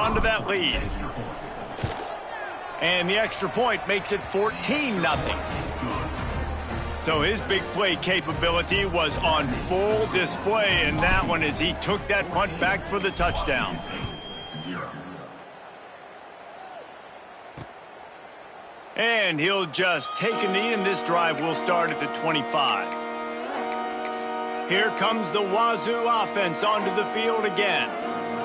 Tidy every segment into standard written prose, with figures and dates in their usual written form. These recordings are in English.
on to that lead. And the extra point makes it 14-0. So his big play capability was on full display in that one as he took that punt back for the touchdown. And he'll just take a knee, and this drive will start at the 25. Here comes the Wazoo offense onto the field again.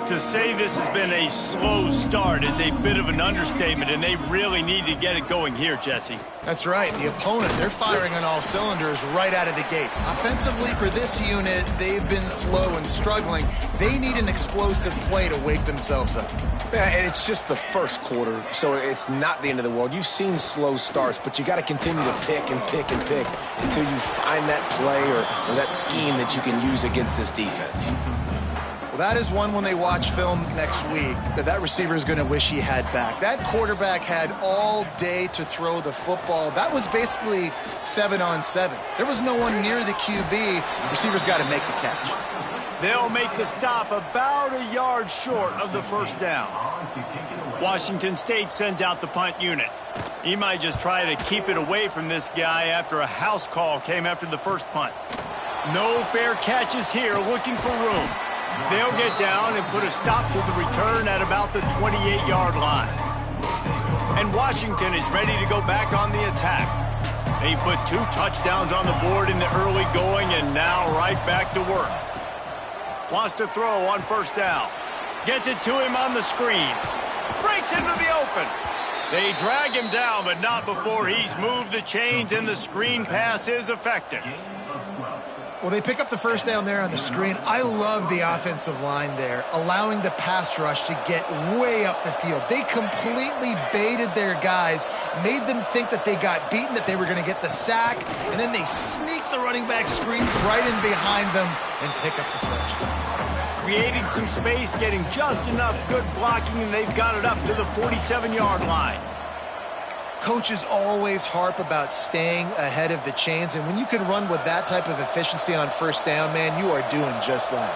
To say this has been a slow start is a bit of an understatement, and they really need to get it going here, Jesse. That's right. The opponent, they're firing on all cylinders right out of the gate. Offensively, for this unit, they've been slow and struggling. They need an explosive play to wake themselves up. Yeah, and it's just the first quarter, so it's not the end of the world. You've seen slow starts, but you got to continue to pick and pick and pick until you find that play or that scheme that you can use against this defense. That is one when they watch film next week that receiver is going to wish he had back. That quarterback had all day to throw the football. That was basically 7-on-7. There was no one near the QB. Receiver's got to make the catch. They'll make the stop about a yard short of the first down. Washington State sends out the punt unit. He might just try to keep it away from this guy after a house call came after the first punt. No fair catches here, looking for room. They'll get down and put a stop to the return at about the 28-yard line. And Washington is ready to go back on the attack. They put 2 touchdowns on the board in the early going and now right back to work. Wants to throw on first down. Gets it to him on the screen. Breaks into the open. They drag him down, but not before he's moved the chains and the screen pass is effective. Well, they pick up the first down there on the screen. I love the offensive line there, allowing the pass rush to get way up the field. They completely baited their guys, made them think that they got beaten, that they were going to get the sack, and then they sneak the running back screen right in behind them and pick up the first. Creating some space, getting just enough good blocking, and they've got it up to the 47-yard line. Coaches always harp about staying ahead of the chains, and when you can run with that type of efficiency on first down, man, you are doing just that.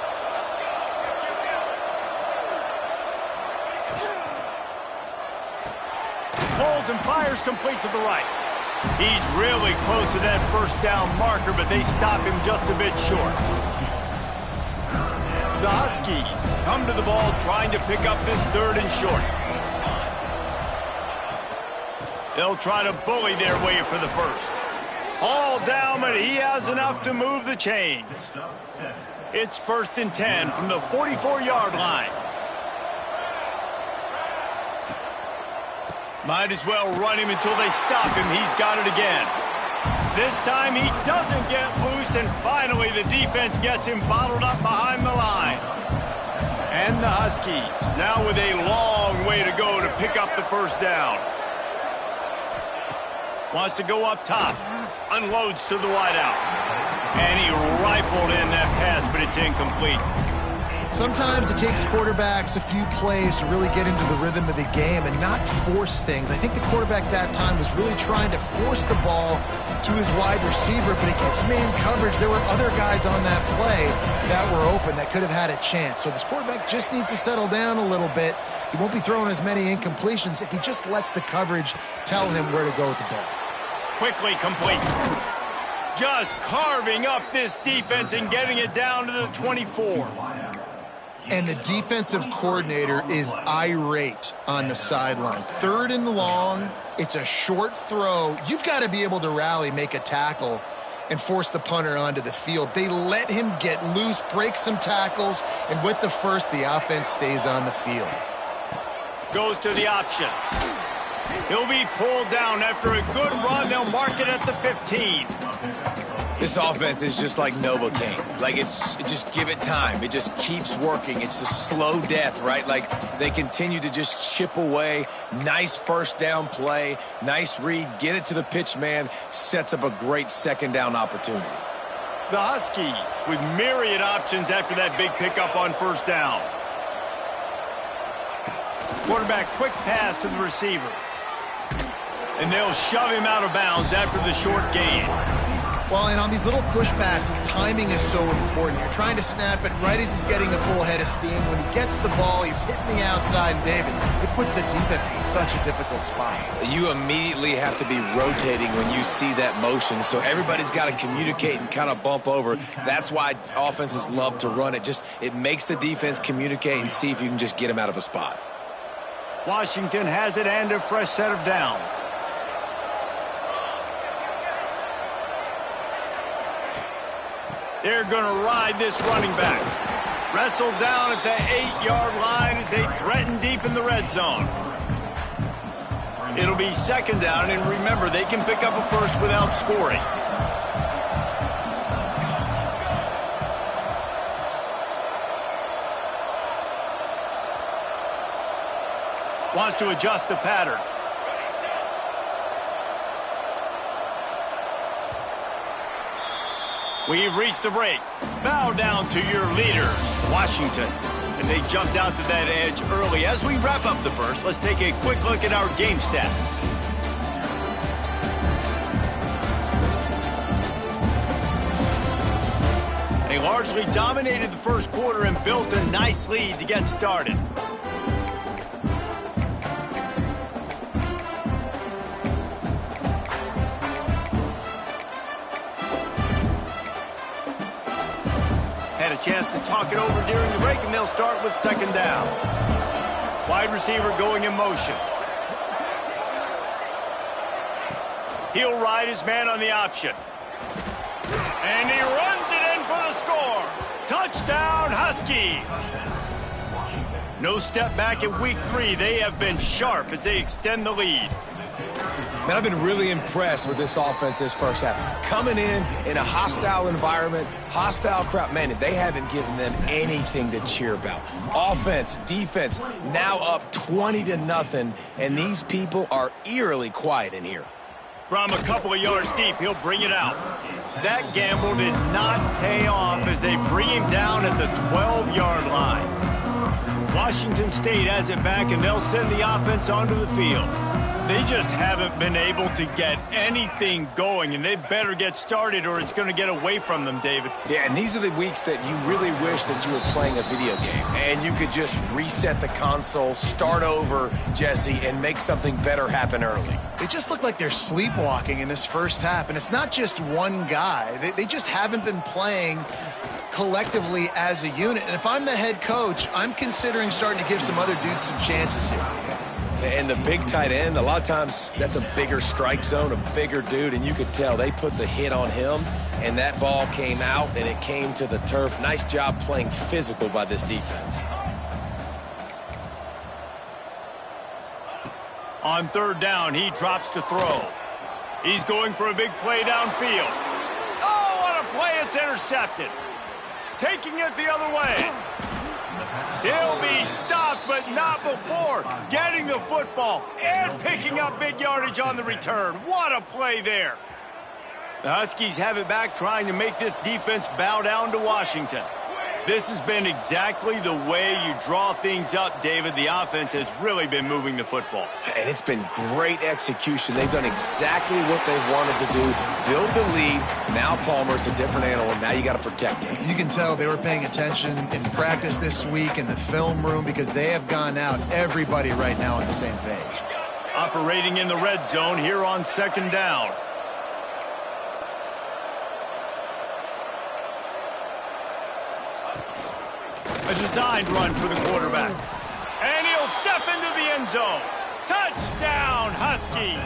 Holds and fires complete to the right. He's really close to that first down marker, but they stop him just a bit short. The Huskies come to the ball trying to pick up this 3rd and short. They'll try to bully their way for the first. All down, but he has enough to move the chains. It's 1st and 10 from the 44-yard line. Might as well run him until they stop him. He's got it again. This time he doesn't get loose, and finally the defense gets him bottled up behind the line. And the Huskies now with a long way to go to pick up the first down. Wants to go up top. Unloads to the wideout. And he rifled in that pass, but it's incomplete. Sometimes it takes quarterbacks a few plays to really get into the rhythm of the game and not force things. I think the quarterback that time was really trying to force the ball to his wide receiver, but against man coverage, there were other guys on that play that were open that could have had a chance. So this quarterback just needs to settle down a little bit. He won't be throwing as many incompletions if he just lets the coverage tell him where to go with the ball. Quickly complete. Just carving up this defense and getting it down to the 24. And the defensive coordinator is irate on the sideline. 3rd and long, it's a short throw. You've got to be able to rally, make a tackle, and force the punter onto the field. They let him get loose, break some tackles, and with the first, the offense stays on the field. Goes to the option. He'll be pulled down after a good run. They'll mark it at the 15. This offense is just like Novocaine. Like, just give it time. It just keeps working. It's a slow death, right? Like, they continue to just chip away. Nice first down play. Nice read. Get it to the pitch man. Sets up a great second down opportunity. The Huskies with myriad options after that big pickup on first down. Quarterback quick pass to the receiver. And they'll shove him out of bounds after the short gain. Well, and on these little push passes, timing is so important. You're trying to snap it right as he's getting a full head of steam. When he gets the ball, he's hitting the outside, and David, it puts the defense in such a difficult spot. You immediately have to be rotating when you see that motion, so everybody's got to communicate and kind of bump over. That's why offenses love to run it. It makes the defense communicate and see if you can just get him out of a spot. Washington has it and a fresh set of downs. They're going to ride this running back. Wrestled down at the 8-yard line as they threaten deep in the red zone. It'll be second down, and remember, they can pick up a first without scoring. Wants to adjust the pattern. We've reached the break. Bow down to your leaders, Washington. And they jumped out to that edge early. As we wrap up the first, let's take a quick look at our game stats. They largely dominated the first quarter and built a nice lead to get started. Chance to talk it over during the break, and they'll start with second down. Wide receiver going in motion. He'll ride his man on the option. And he runs it in for the score. Touchdown, Huskies. No step back in week 3. They have been sharp as they extend the lead. Man, I've been really impressed with this offense this first half. Coming in a hostile environment, hostile crowd, man, they haven't given them anything to cheer about. Offense, defense, now up 20-0, and these people are eerily quiet in here. From a couple of yards deep, he'll bring it out. That gamble did not pay off as they bring him down at the 12-yard line. Washington State has it back, and they'll send the offense onto the field. They just haven't been able to get anything going, and they better get started or it's going to get away from them, David. Yeah, and these are the weeks that you really wish that you were playing a video game and you could just reset the console, start over, Jesse, and make something better happen early. They just look like they're sleepwalking in this first half, and it's not just one guy. They just haven't been playing collectively as a unit. And if I'm the head coach, I'm considering starting to give some other dudes some chances here. And the big tight end, a lot of times that's a bigger strike zone, a bigger dude, and you could tell they put the hit on him, and that ball came out, and it came to the turf. Nice job playing physical by this defense. On third down, he drops to throw. He's going for a big play downfield. Oh, what a play! It's intercepted. Taking it the other way. He'll be stopped, but not before getting the football and picking up big yardage on the return. What a play there. The Huskies have it back, trying to make this defense bow down to Washington. This has been exactly the way you draw things up, David. The offense has really been moving the football. And it's been great execution. They've done exactly what they've wanted to do. Build the lead. Now Palmer's a different animal. Now you got to protect him. You can tell they were paying attention in practice this week in the film room because they have gone out, everybody right now on the same page. Operating in the red zone here on second down. A designed run for the quarterback. And he'll step into the end zone. Touchdown, Huskies.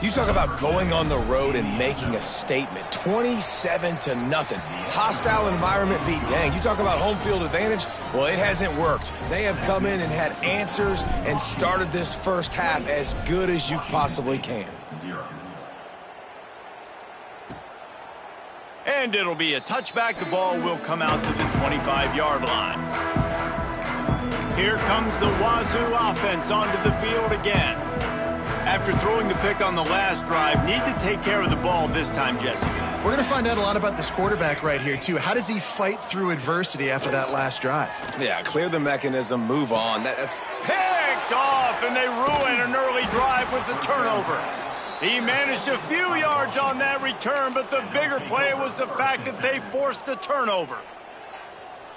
You talk about going on the road and making a statement. 27-0. Hostile environment be danged. You talk about home field advantage. Well, it hasn't worked. They have come in and had answers and started this first half as good as you possibly can. And it'll be a touchback. The ball will come out to the 25-yard line. Here comes the Wazoo offense onto the field again. After throwing the pick on the last drive, need to take care of the ball this time, Jesse. We're going to find out a lot about this quarterback right here, too. How does he fight through adversity after that last drive? Yeah, clear the mechanism, move on. That's picked off, and they ruin an early drive with the turnover. He managed a few yards on that return, but the bigger play was the fact that they forced the turnover.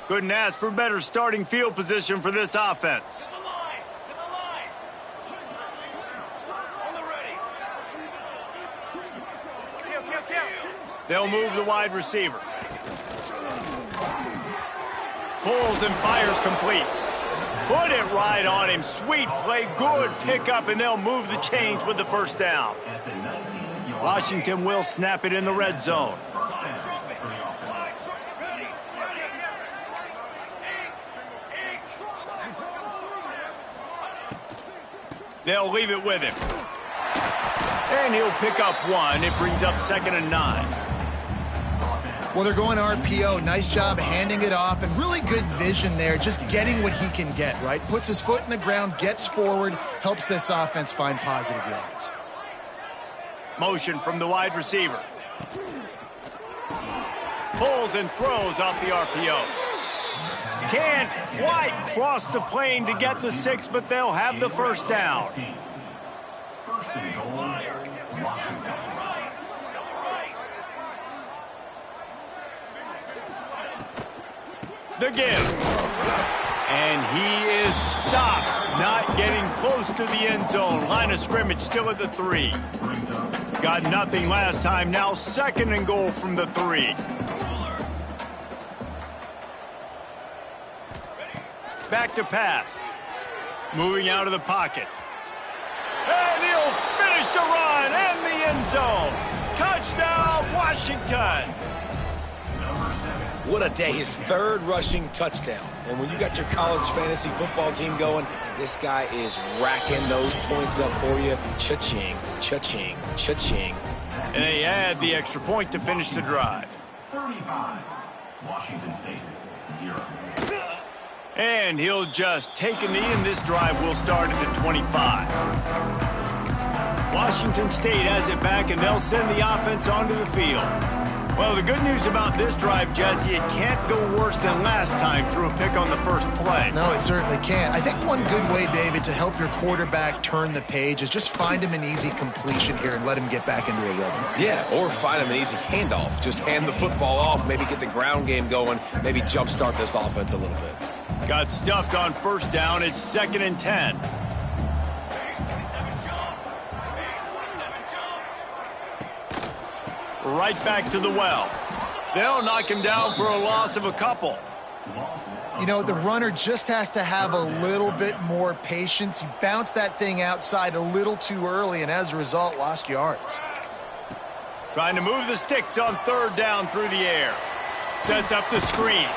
Couldn't ask for better starting field position for this offense. They'll move the wide receiver. Pulls and fires complete. Put it right on him. Sweet play, good pickup, and they'll move the chains with the first down. Washington will snap it in the red zone. They'll leave it with him. And he'll pick up one. It brings up 2nd and 9. Well, they're going RPO. Nice job handing it off, and really good vision there, just getting what he can get, right? Puts his foot in the ground, gets forward, helps this offense find positive yards. Motion from the wide receiver. Pulls and throws off the RPO. Can't quite cross the plane to get the 6, but they'll have the first down. The give. And he is stopped, not getting close to the end zone. Line of scrimmage still at the 3. Got nothing last time. Now 2nd and goal from the 3. Back to pass. Moving out of the pocket. And he'll finish the run and the end zone. Touchdown, Washington. What a day. His 3rd rushing touchdown. And when you got your college fantasy football team going, this guy is racking those points up for you. Cha-ching, cha-ching, cha-ching. And they add the extra point to finish the drive. 35. Washington State, 0. And he'll just take a knee, and this drive will start at the 25. Washington State has it back, and they'll send the offense onto the field. Well, the good news about this drive, Jesse, it can't go worse than last time through a pick on the first play. No, it certainly can't. I think one good way, David, to help your quarterback turn the page is just find him an easy completion here and let him get back into a rhythm. Yeah, or find him an easy handoff. Just hand the football off, maybe get the ground game going, maybe jumpstart this offense a little bit. Got stuffed on first down. It's 2nd and 10. Right back to the well. They'll knock him down for a loss of a couple. You know, the runner just has to have a little bit more patience. He bounced that thing outside a little too early, and as a result, lost yards. Trying to move the sticks on 3rd down through the air. Sets up the screen.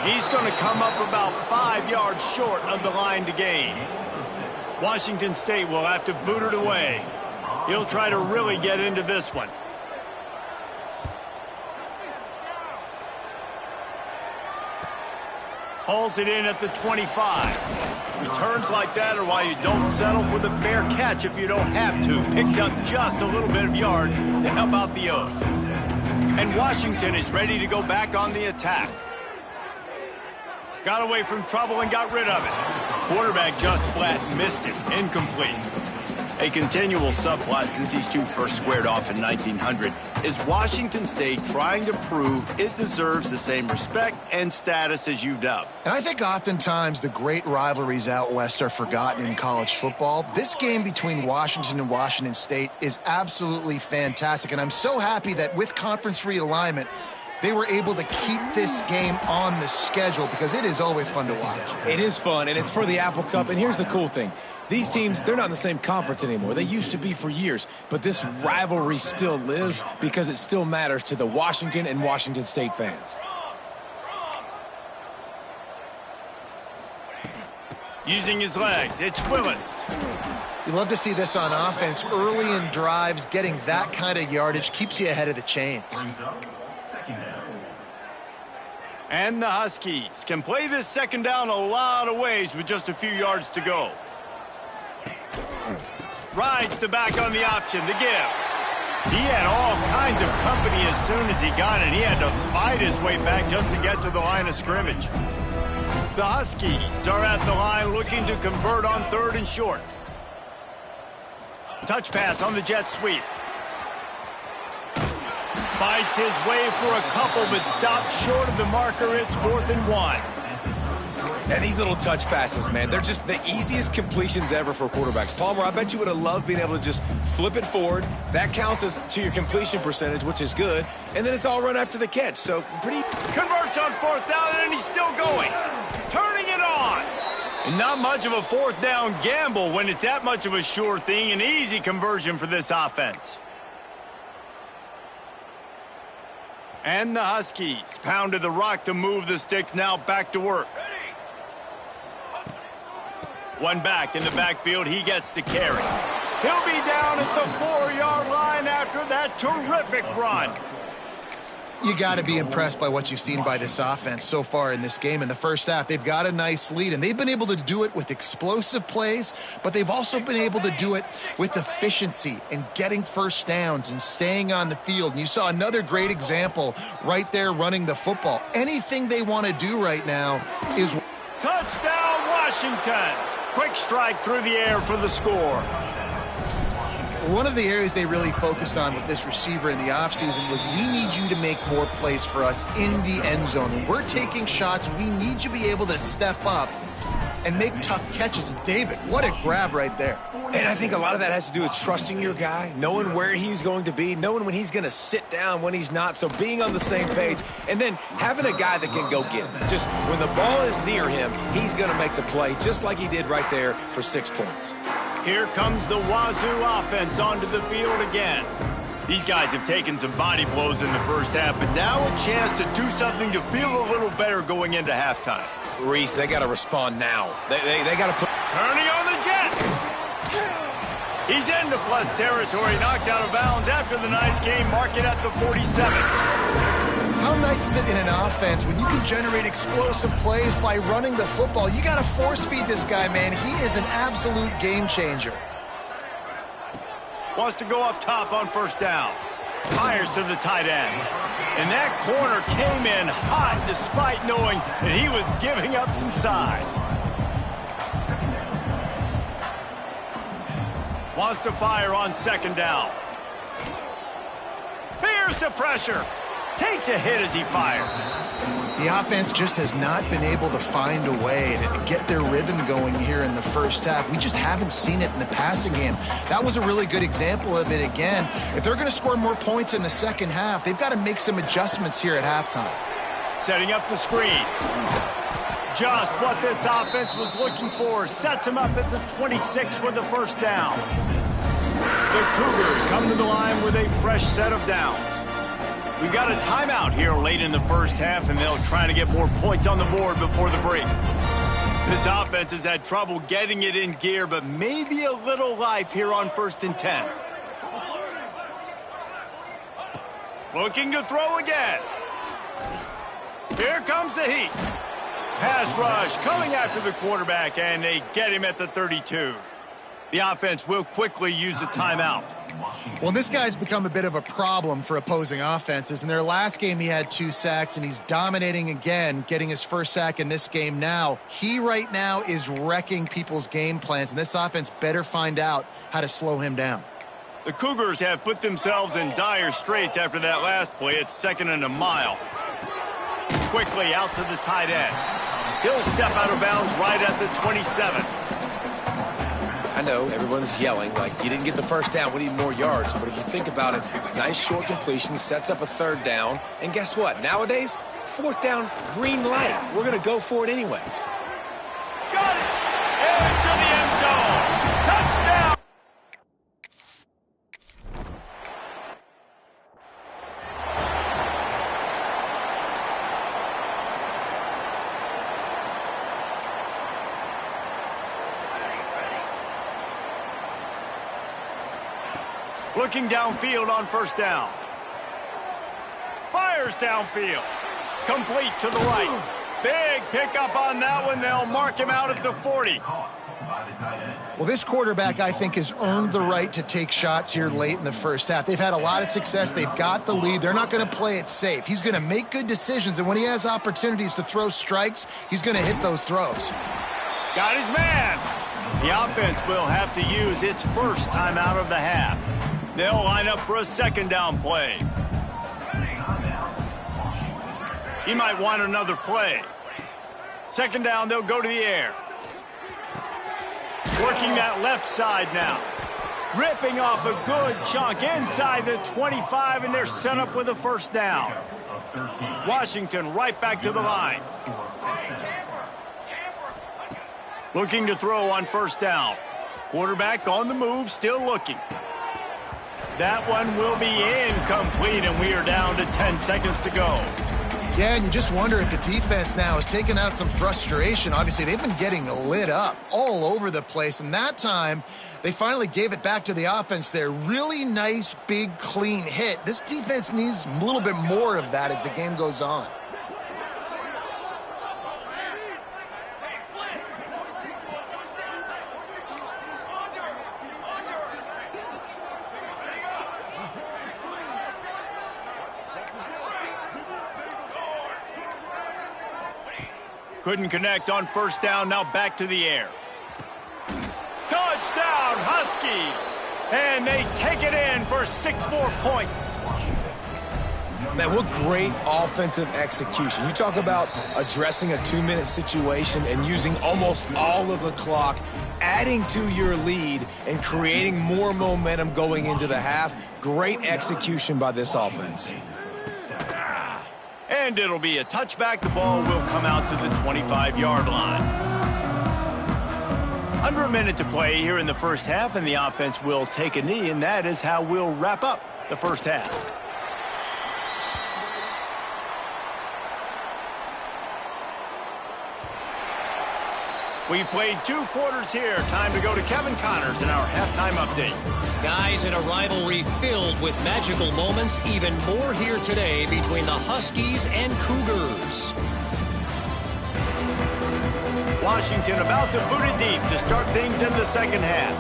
He's going to come up about 5 yards short of the line to gain. Washington State will have to boot it away. He'll try to really get into this one. Hauls it in at the 25. Returns like that are why you don't settle for the fair catch if you don't have to. Picks up just a little bit of yards to help out the O's. And Washington is ready to go back on the attack. Got away from trouble and got rid of it. Quarterback just flat missed it. Incomplete. A continual subplot since these two first squared off in 1900 is Washington State trying to prove it deserves the same respect and status as UW. And I think oftentimes the great rivalries out west are forgotten in college football. This game between Washington and Washington State is absolutely fantastic, and I'm so happy that with conference realignment, they were able to keep this game on the schedule because it is always fun to watch. It is fun, and it's for the Apple Cup, and here's the cool thing. These teams, they're not in the same conference anymore. They used to be for years, but this rivalry still lives because it still matters to the Washington and Washington State fans. Using his legs, it's Willis. You love to see this on offense. Early in drives, getting that kind of yardage keeps you ahead of the chains. And the Huskies can play this 2nd down a lot of ways with just a few yards to go. Rides the back on the option, the give. He had all kinds of company as soon as he got it. He had to fight his way back just to get to the line of scrimmage. The Huskies are at the line looking to convert on 3rd and short. Touch pass on the jet sweep. Fights his way for a couple, but stops short of the marker. It's 4th and 1. And these little touch passes, man, they're just the easiest completions ever for quarterbacks. Palmer, I bet you would have loved being able to just flip it forward. That counts as to your completion percentage, which is good. And then it's all run after the catch. So pretty. Converts on 4th down, and he's still going. Turning it on. And not much of a 4th down gamble when it's that much of a sure thing. An easy conversion for this offense. And the Huskies pounded the rock to move the sticks, now back to work. One back in the backfield, he gets to carry. He'll be down at the 4-yard line after that terrific run. You got to be impressed by what you've seen by this offense so far in this game. In the first half, they've got a nice lead, and they've been able to do it with explosive plays, but they've also been able to do it with efficiency and getting first downs and staying on the field. And you saw another great example right there running the football. Anything they want to do right now is... Touchdown, Washington! Quick strike through the air for the score. One of the areas they really focused on with this receiver in the offseason was, we need you to make more plays for us in the end zone. When we're taking shots, we need you to be able to step up and make tough catches. And David, what a grab right there. And I think a lot of that has to do with trusting your guy, knowing where he's going to be, knowing when he's going to sit down, when he's not. So being on the same page, and then having a guy that can go get him. Just when the ball is near him, he's going to make the play, just like he did right there for 6 points. Here comes the Wazoo offense onto the field again. These guys have taken some body blows in the first half, but now a chance to do something to feel a little better going into halftime. Reese, they got to respond now. They got to put... Turning on the Jets. He's into plus territory, knocked out of bounds after the nice game, mark it at the 47. How nice is it in an offense when you can generate explosive plays by running the football? You got to force feed this guy, man. He is an absolute game changer. Wants to go up top on 1st down. Fires to the tight end. And that corner came in hot despite knowing that he was giving up some size. Wants to fire on 2nd down. Here's the pressure. Takes a hit as he fires. The offense just has not been able to find a way to get their rhythm going here in the first half. We just haven't seen it in the passing game. That was a really good example of it again. If they're going to score more points in the second half, they've got to make some adjustments here at halftime. Setting up the screen. Just what this offense was looking for. Sets him up at the 26 for the 1st down. The Cougars come to the line with a fresh set of downs. We've got a timeout here late in the first half, and they'll try to get more points on the board before the break. This offense has had trouble getting it in gear, but maybe a little life here on 1st and 10. Looking to throw again. Here comes the heat. Pass rush coming after the quarterback, and they get him at the 32. The offense will quickly use a timeout. Well, this guy's become a bit of a problem for opposing offenses. In their last game, he had 2 sacks, and he's dominating again, getting his 1st sack in this game now. He right now is wrecking people's game plans, and this offense better find out how to slow him down. The Cougars have put themselves in dire straits after that last play. It's 2nd and a mile. Quickly out to the tight end. He'll step out of bounds right at the 27. I know everyone's yelling like, you didn't get the 1st down, we need more yards. But if you think about it, nice short completion, sets up a 3rd down. And guess what? Nowadays, 4th down, green light. We're going to go for it anyways. Got it! Into the end zone! Touchdown! Looking downfield on 1st down. Fires downfield. Complete to the right. Big pickup on that one. They'll mark him out at the 40. Well, this quarterback, I think, has earned the right to take shots here late in the first half. They've had a lot of success. They've got the lead. They're not going to play it safe. He's going to make good decisions, and when he has opportunities to throw strikes, he's going to hit those throws. Got his man. The offense will have to use its first timeout of the half. They'll line up for a second down play. He might want another play. Second down, they'll go to the air. Working that left side now. Ripping off a good chunk inside the 25, and they're set up with a first down. Washington right back to the line. Looking to throw on first down. Quarterback on the move, still looking. That one will be incomplete, and we are down to 10 seconds to go. Yeah, and you just wonder if the defense now has taken out some frustration. Obviously, they've been getting lit up all over the place, and that time they finally gave it back to the offense there. Really nice, big, clean hit. This defense needs a little bit more of that as the game goes on. Couldn't connect on first down, now back to the air. Touchdown, Huskies! And they take it in for 6 more points. Man, what great offensive execution. You talk about addressing a 2-minute situation and using almost all of the clock, adding to your lead and creating more momentum going into the half. Great execution by this offense. And it'll be a touchback. The ball will come out to the 25-yard line. Under a minute to play here in the first half, and the offense will take a knee, and that is how we'll wrap up the first half. We've played 2 quarters here. Time to go to Kevin Connors in our halftime update. Guys, in a rivalry filled with magical moments, even more here today between the Huskies and Cougars. Washington about to boot it deep to start things in the second half.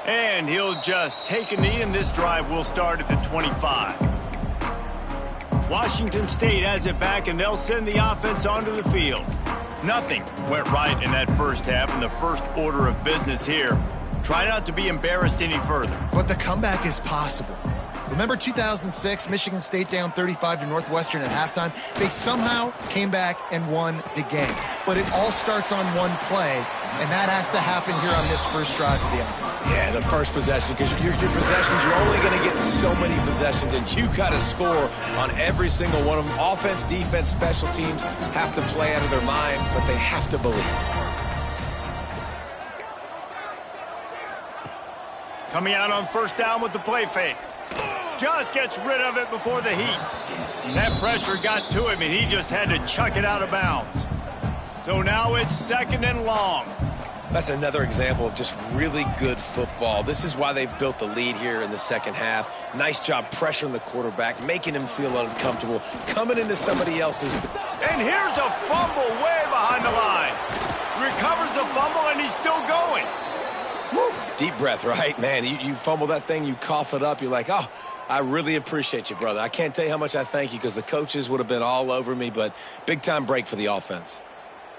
And he'll just take a knee, and this drive will start at the 25. Washington State has it back, and they'll send the offense onto the field. Nothing went right in that first half, and the first order of business here. Try not to be embarrassed any further. But the comeback is possible. Remember 2006, Michigan State down 35 to Northwestern at halftime? They somehow came back and won the game. But it all starts on one play, and that has to happen here on this first drive for the offense. Yeah, the first possession, because your possessions, you're only going to get so many possessions, and you got to score on every single one of them. Offense, defense, special teams have to play out of their mind, but they have to believe. Coming out on first down with the play fake. Just gets rid of it before the heat. That pressure got to him, and he just had to chuck it out of bounds. So now it's second and long. That's another example of just really good football. This is why they've built the lead here in the second half. Nice job pressuring the quarterback, making him feel uncomfortable, coming into somebody else's. And here's a fumble way behind the line. Recovers the fumble, and he's still going. Woo. Deep breath, right? Man, you fumble that thing, you cough it up, you're like, oh, I really appreciate you, brother. I can't tell you how much I thank you, because the coaches would have been all over me, but big-time break for the offense.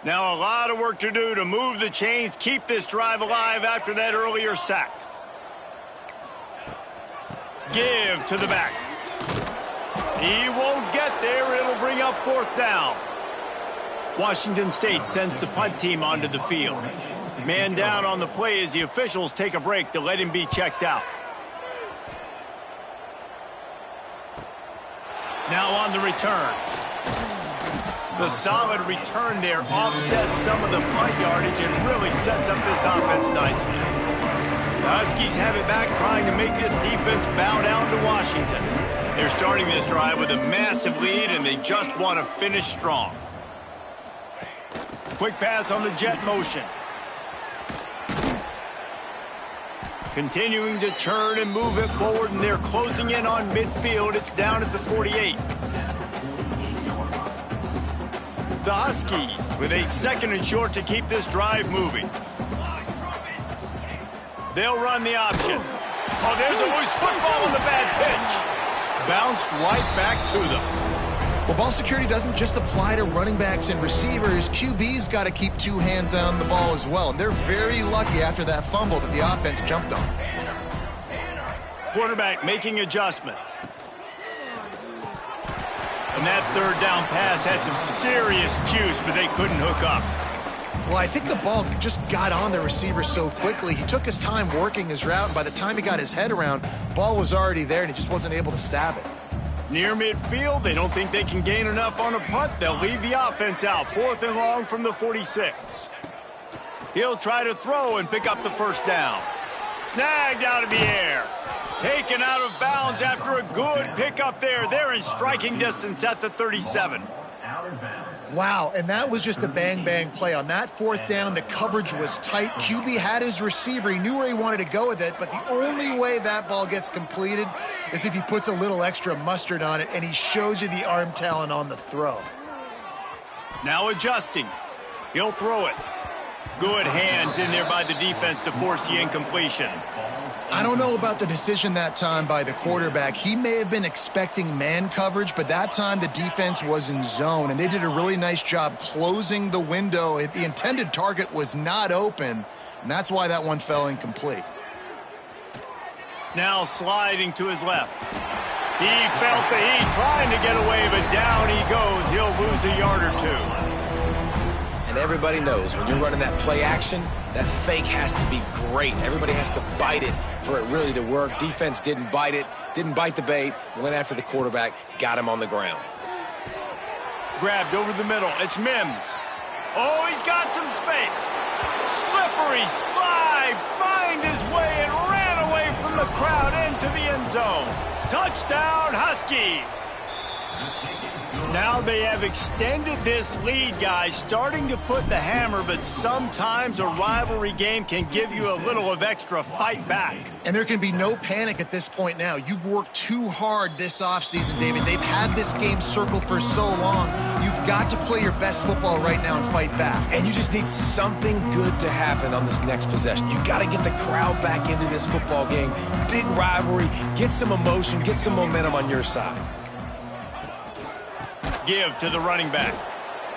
Now a lot of work to do to move the chains, keep this drive alive after that earlier sack. Give to the back. He won't get there. It'll bring up fourth down. Washington State sends the punt team onto the field. Man down on the play as the officials take a break to let him be checked out. Now on the return. The solid return there offsets some of the punt yardage and really sets up this offense nicely. The Huskies have it back, trying to make this defense bow down to Washington. They're starting this drive with a massive lead, and they just want to finish strong. Quick pass on the jet motion. Continuing to turn and move it forward, and they're closing in on midfield. It's down at the 48. The Huskies with a second and short to keep this drive moving. They'll run the option. Oh, there's a loose football on the bad pitch. Bounced right back to them. Well, ball security doesn't just apply to running backs and receivers. QB's got to keep two hands on the ball as well. And they're very lucky after that fumble that the offense jumped on. Quarterback making adjustments. And that third down pass had some serious juice, but they couldn't hook up. Well, I think the ball just got on the receiver so quickly. He took his time working his route, and by the time he got his head around, the ball was already there, and he just wasn't able to stab it. Near midfield, they don't think they can gain enough on a punt. They'll leave the offense out. 4th and long from the 46. He'll try to throw and pick up the first down. Snagged out of the air. Taken out of bounds after a good pickup there. They're in striking distance at the 37. Wow, and that was just a bang-bang play. On that 4th down, the coverage was tight. QB had his receiver. He knew where he wanted to go with it, but the only way that ball gets completed is if he puts a little extra mustard on it, and he shows you the arm talent on the throw. Now adjusting. He'll throw it. Good hands in there by the defense to force the incompletion. I don't know about the decision that time by the quarterback. He may have been expecting man coverage, but that time the defense was in zone, and they did a really nice job closing the window. The intended target was not open, and that's why that one fell incomplete. Now sliding to his left. He felt the heat trying to get away, but down he goes. He'll lose a yard or two. And everybody knows when you're running that play action, that fake has to be great. Everybody has to bite it for it really to work. Defense didn't bite it, didn't bite the bait, went after the quarterback, got him on the ground. Grabbed over the middle. It's Mims. Oh, he's got some space. Slippery slide, find his way and ran away from the crowd into the end zone. Touchdown, Huskies. Now they have extended this lead, guys, starting to put the hammer, but sometimes a rivalry game can give you a little of extra fight back. And there can be no panic at this point now. You've worked too hard this offseason, David. They've had this game circled for so long. You've got to play your best football right now and fight back. And you just need something good to happen on this next possession. You got to get the crowd back into this football game. Big rivalry, get some emotion, get some momentum on your side. Give to the running back.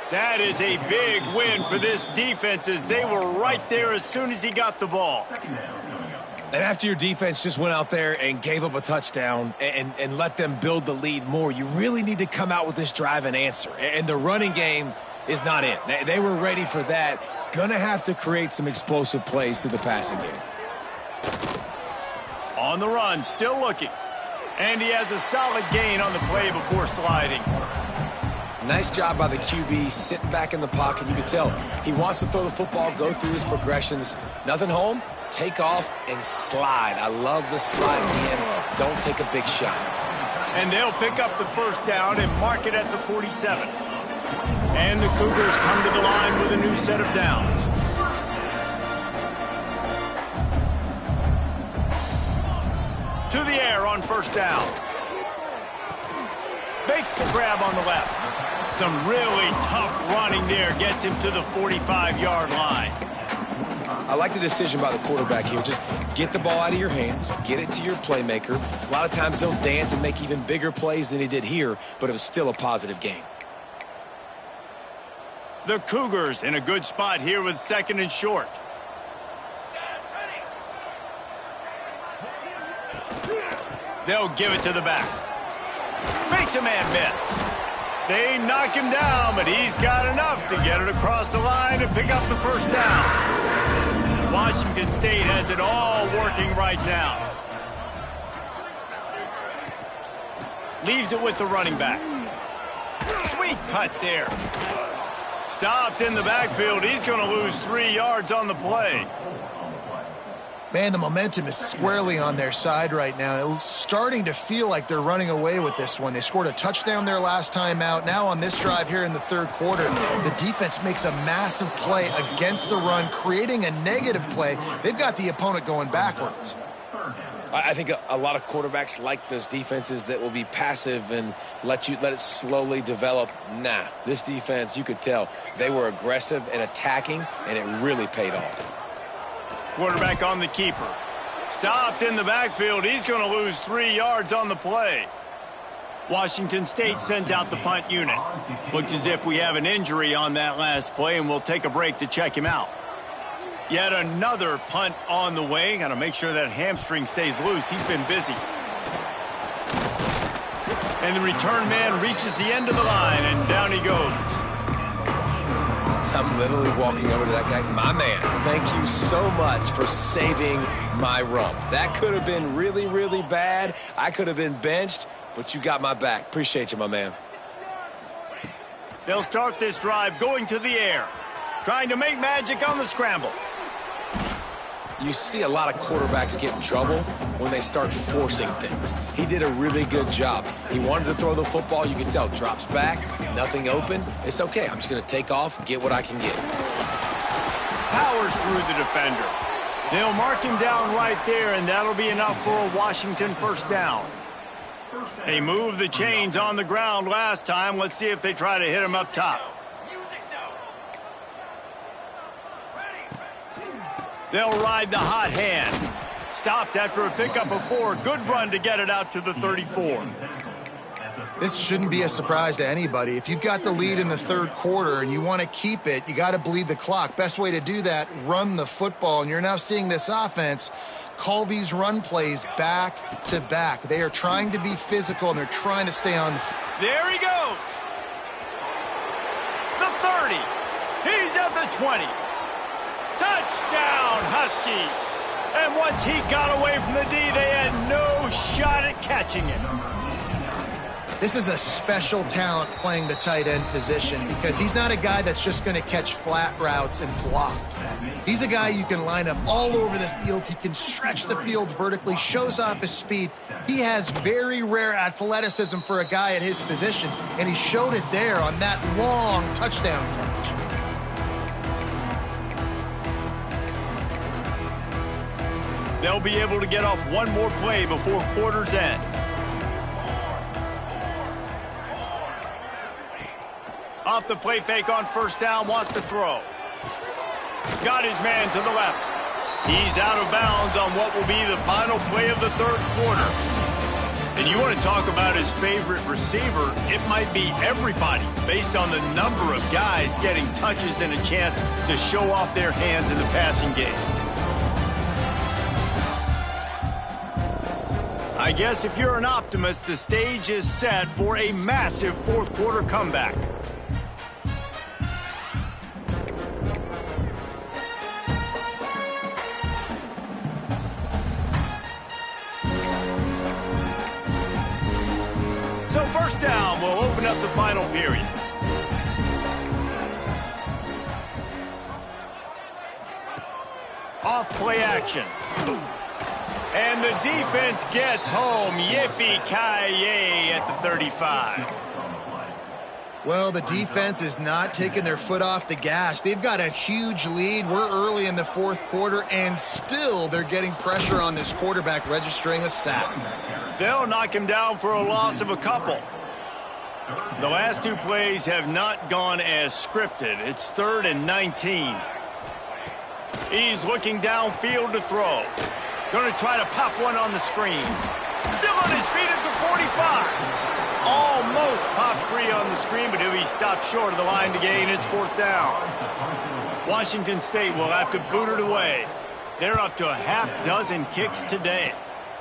That is a big win for this defense as they were right there as soon as he got the ball. And after your defense just went out there and gave up a touchdown and let them build the lead more, you really need to come out with this drive and answer. And the running game is not it. They were ready for that. Gonna have to create some explosive plays through the passing game. On the run, still looking. And he has a solid gain on the play before sliding. Nice job by the QB, sitting back in the pocket. You can tell he wants to throw the football, go through his progressions. Nothing home, take off and slide. I love the slide at the end. Don't take a big shot. And they'll pick up the first down and mark it at the 47. And the Cougars come to the line with a new set of downs. To the air on first down. Makes the grab on the left. Some really tough running there gets him to the 45-yard line. I like the decision by the quarterback here. Just get the ball out of your hands, get it to your playmaker. A lot of times they'll dance and make even bigger plays than he did here, but it was still a positive game. The Cougars in a good spot here with 2nd and short. They'll give it to the back. Makes a man miss. They knock him down, but he's got enough to get it across the line and pick up the first down. Washington State has it all working right now. Leaves it with the running back. Sweet cut there. Stopped in the backfield. He's going to lose 3 yards on the play. Man, the momentum is squarely on their side right now. It's starting to feel like they're running away with this one. They scored a touchdown their last time out. Now on this drive here in the 3rd quarter, the defense makes a massive play against the run, creating a negative play. They've got the opponent going backwards. I think a lot of quarterbacks like those defenses that will be passive and let it slowly develop. Nah, this defense, you could tell, they were aggressive and attacking, and it really paid off. Quarterback on the keeper. Stopped in the backfield. He's going to lose 3 yards on the play. Washington State sends out the punt unit. Looks as if we have an injury on that last play, and we'll take a break to check him out. Yet another punt on the way. Got to make sure that hamstring stays loose. He's been busy. And the return man reaches the end of the line, and down he goes. I'm literally walking over to that guy. My man, thank you so much for saving my rump. That could have been really, really bad. I could have been benched, but you got my back. Appreciate you, my man. They'll start this drive going to the air, trying to make magic on the scramble. You see a lot of quarterbacks get in trouble when they start forcing things. He did a really good job. He wanted to throw the football. You can tell. Drops back, nothing open. It's okay. I'm just going to take off, get what I can get. Powers through the defender. They'll mark him down right there, and that'll be enough for a Washington first down. They moved the chains on the ground last time. Let's see if they try to hit him up top. They'll ride the hot hand. Stopped after a pickup of 4. Good run to get it out to the 34. This shouldn't be a surprise to anybody. If you've got the lead in the third quarter and you want to keep it, you got to bleed the clock. Best way to do that, run the football. And you're now seeing this offense call these run plays back to back. They are trying to be physical, and they're trying to stay on the There he goes. The 30. He's at the 20. Touchdown, Huskies. And once he got away from the D, they had no shot at catching him. This is a special talent playing the tight end position, because he's not a guy that's just going to catch flat routes and block. He's a guy you can line up all over the field. He can stretch the field vertically, shows off his speed. He has very rare athleticism for a guy at his position, and he showed it there on that long touchdown catch. They'll be able to get off one more play before quarter's end. Off the play fake on first down, wants to throw. Got his man to the left. He's out of bounds on what will be the final play of the third quarter. And you want to talk about his favorite receiver, it might be everybody, based on the number of guys getting touches and a chance to show off their hands in the passing game. I guess if you're an optimist, the stage is set for a massive fourth quarter comeback. So first down, we'll open up the final period. Off play action. And the defense gets home. Yippee-ki-yay at the 35. Well, the defense is not taking their foot off the gas. They've got a huge lead. We're early in the fourth quarter, and still they're getting pressure on this quarterback, registering a sack. They'll knock him down for a loss of a couple. The last 2 plays have not gone as scripted. It's 3rd and 19. He's looking downfield to throw. Going to try to pop one on the screen. Still on his feet at the 45. Almost popped free on the screen, but he'll be stopped short of the line to gain. It's 4th down. Washington State will have to boot it away. They're up to a half-dozen kicks today.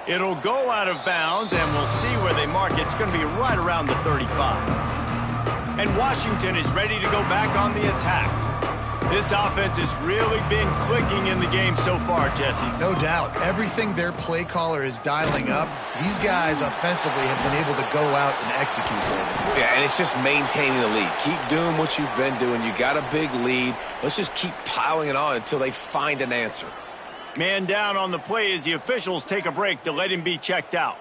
It'll go out of bounds, and we'll see where they mark it. It's going to be right around the 35. And Washington is ready to go back on the attack. This offense has really been clicking in the game so far, Jesse. No doubt. Everything their play caller is dialing up, these guys offensively have been able to go out and execute there. Yeah, and it's just maintaining the lead. Keep doing what you've been doing. You got a big lead. Let's just keep piling it on until they find an answer. Man down on the play as the officials take a break to let him be checked out.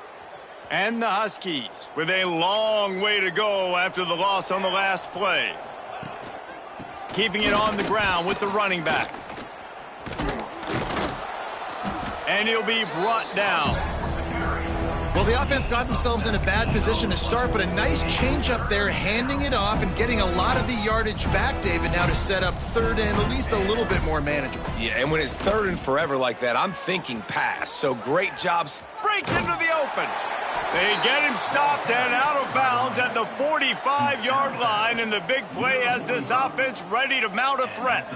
And the Huskies with a long way to go after the loss on the last play. Keeping it on the ground with the running back. And he'll be brought down. Well, the offense got themselves in a bad position to start, but a nice change up there, handing it off and getting a lot of the yardage back, David, now to set up 3rd and at least a little bit more manageable. Yeah, and when it's 3rd and forever like that, I'm thinking pass. So great job. Breaks into the open. They get him stopped and out of bounds at the 45-yard line, and the big play has this offense ready to mount a threat.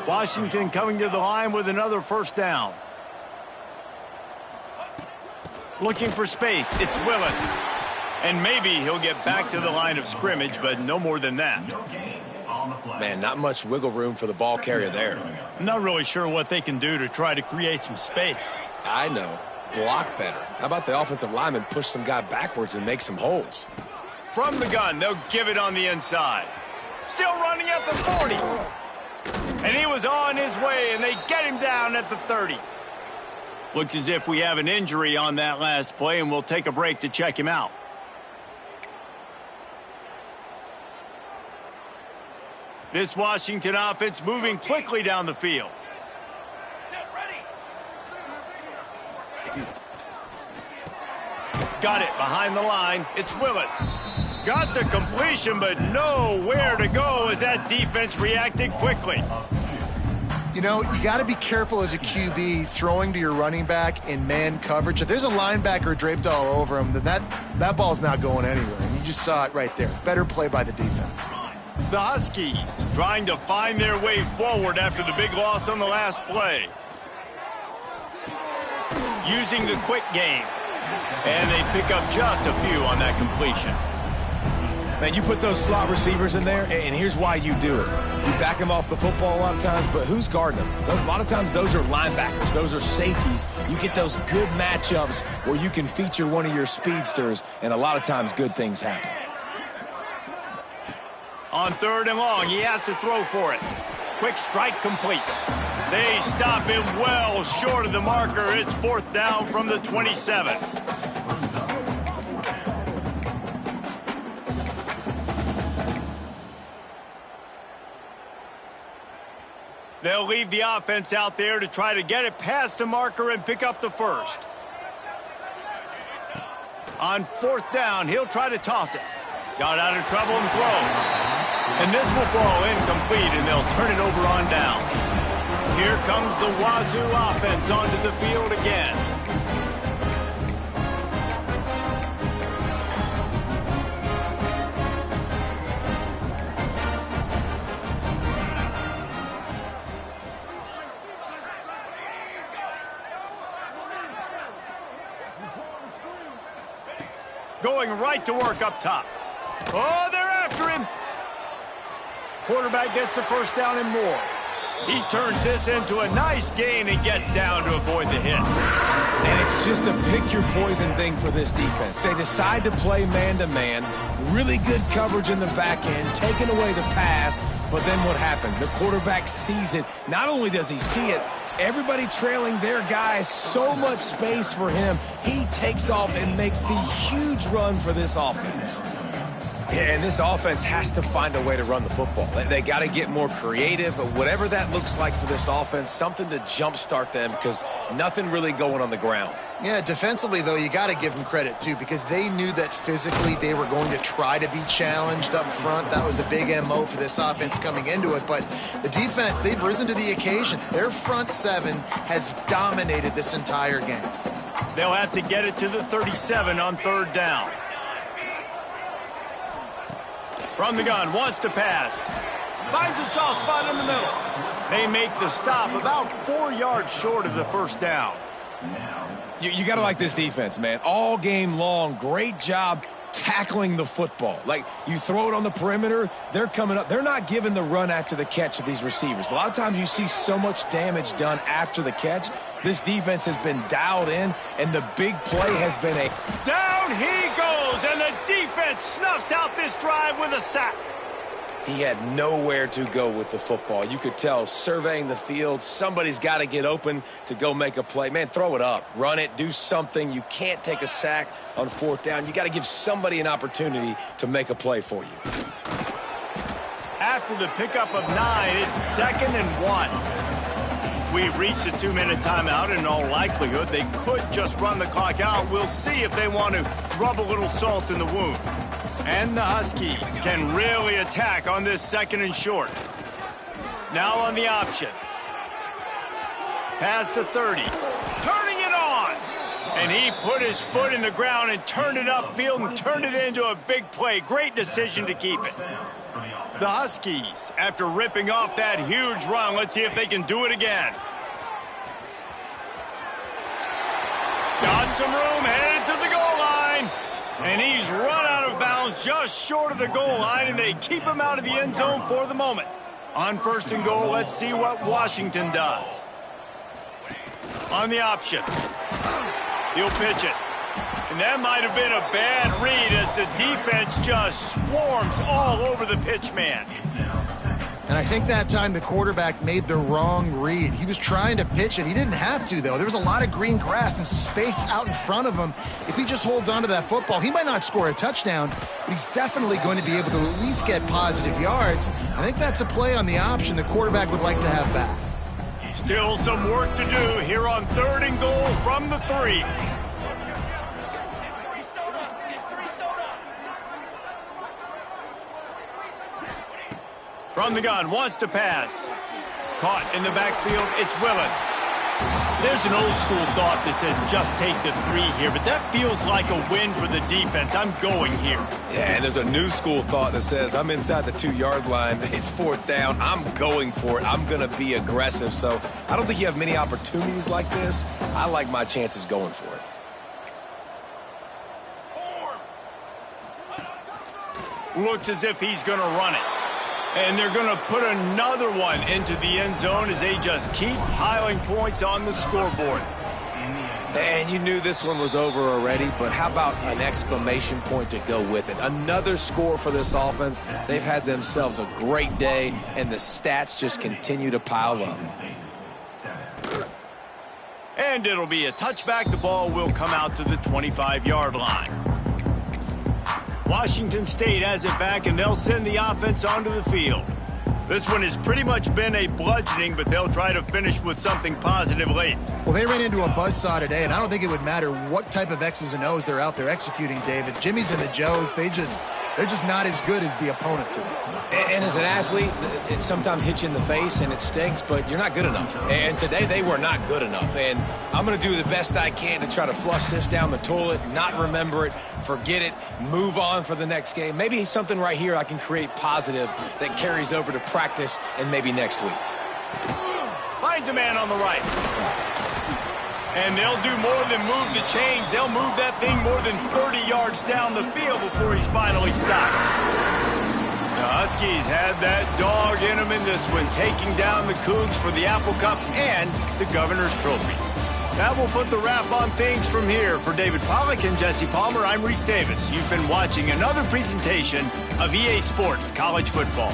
Washington coming to the line with another first down. Looking for space, it's Willis. And maybe he'll get back to the line of scrimmage, but no more than that. Man, not much wiggle room for the ball carrier there. I'm not really sure what they can do to try to create some space. I know. Block better. How about the offensive lineman push some guy backwards and make some holes? From the gun, they'll give it on the inside. Still running at the 40. And he was on his way, and they get him down at the 30. Looks as if we have an injury on that last play, and we'll take a break to check him out. This Washington offense moving quickly down the field. Got it behind the line. It's Willis. Got the completion, but nowhere to go as that defense reacted quickly. You know, you got to be careful as a QB throwing to your running back in man coverage. If there's a linebacker draped all over him, then that ball's not going anywhere. And you just saw it right there. Better play by the defense. The Huskies trying to find their way forward after the big loss on the last play. Using the quick game. And they pick up just a few on that completion. Man, you put those slot receivers in there, and here's why you do it. You back them off the football a lot of times, but who's guarding them? A lot of times those are linebackers. Those are safeties. You get those good matchups where you can feature one of your speedsters, and a lot of times good things happen. On 3rd and long, he has to throw for it. Quick strike complete. They stop him well short of the marker. It's 4th down from the 27. They'll leave the offense out there to try to get it past the marker and pick up the first. On 4th down, he'll try to toss it. Got out of trouble and throws. And this will fall incomplete, and they'll turn it over on downs. Here comes the Wazoo offense onto the field again. Going right to work up top. Oh, they're after him. Quarterback gets the first down and more. He turns this into a nice gain and gets down to avoid the hit. And it's just a pick-your-poison thing for this defense. They decide to play man-to-man, really good coverage in the back end, taking away the pass, but then what happened? The quarterback sees it. Not only does he see it, everybody trailing their guy, so much space for him. He takes off and makes the huge run for this offense. Yeah, and this offense has to find a way to run the football. They got to get more creative, but whatever that looks like for this offense, something to jumpstart them because nothing really going on the ground. Yeah, defensively, though, you got to give them credit, too, because they knew that physically they were going to try to be challenged up front. That was a big MO for this offense coming into it. But the defense, they've risen to the occasion. Their front seven has dominated this entire game. They'll have to get it to the 37 on 3rd down. From the gun, wants to pass. Finds a soft spot in the middle. They make the stop about 4 yards short of the first down. You got to like this defense, man. All game long, great job tackling the football. Like, you throw it on the perimeter, they're coming up. They're not giving the run after the catch of these receivers. A lot of times you see so much damage done after the catch. This defense has been dialed in, and the big play has been a... Down he goes, and the defense snuffs out this drive with a sack. He had nowhere to go with the football. You could tell, surveying the field, somebody's got to get open to go make a play. Man, throw it up. Run it. Do something. You can't take a sack on 4th down. You got to give somebody an opportunity to make a play for you. After the pickup of 9, it's 2nd and 1. We've reached a 2-minute timeout, and in all likelihood, they could just run the clock out. We'll see if they want to rub a little salt in the wound. And the Huskies can really attack on this 2nd and short. Now on the option. Past the 30. Turning it on. And he put his foot in the ground and turned it upfield and turned it into a big play. Great decision to keep it. The Huskies, after ripping off that huge run, let's see if they can do it again. Got some room, headed to the goal line. And he's run out of bounds just short of the goal line, and they keep him out of the end zone for the moment. On 1st and goal, let's see what Washington does. On the option. He'll pitch it. And that might have been a bad read as the defense just swarms all over the pitch man. And I think that time the quarterback made the wrong read. He was trying to pitch it. He didn't have to, though. There was a lot of green grass and space out in front of him. If he just holds on to that football, he might not score a touchdown, but he's definitely going to be able to at least get positive yards. I think that's a play on the option the quarterback would like to have back. Still some work to do here on 3rd and goal from the 3. From the gun, wants to pass. Caught in the backfield, it's Willis. There's an old school thought that says just take the 3 here, but that feels like a win for the defense. I'm going here. Yeah, and there's a new school thought that says I'm inside the 2-yard line. It's 4th down. I'm going for it. I'm going to be aggressive. So I don't think you have many opportunities like this. I like my chances going for it. Looks as if he's going to run it. And they're going to put another one into the end zone as they just keep piling points on the scoreboard. And you knew this one was over already, but how about an exclamation point to go with it? Another score for this offense. They've had themselves a great day, and the stats just continue to pile up. And it'll be a touchback. The ball will come out to the 25-yard line. Washington State has it back, and they'll send the offense onto the field. This one has pretty much been a bludgeoning, but they'll try to finish with something positive late. Well, they ran into a buzzsaw today, and I don't think it would matter what type of X's and O's they're out there executing, David. Jimmy's and the Joes, they're just not as good as the opponent today. And as an athlete, it sometimes hits you in the face and it stinks, but you're not good enough. And today they were not good enough. And I'm going to do the best I can to try to flush this down the toilet, not remember it, forget it, move on for the next game. Maybe something right here I can create positive that carries over to practice and maybe next week. Finds a man on the right. And they'll do more than move the chains. They'll move that thing more than 30 yards down the field before he's finally stopped. The Huskies had that dog in them in this one, taking down the Cougs for the Apple Cup and the Governor's Trophy. That will put the wrap on things from here. For David Pollack and Jesse Palmer, I'm Reese Davis. You've been watching another presentation of EA Sports College Football.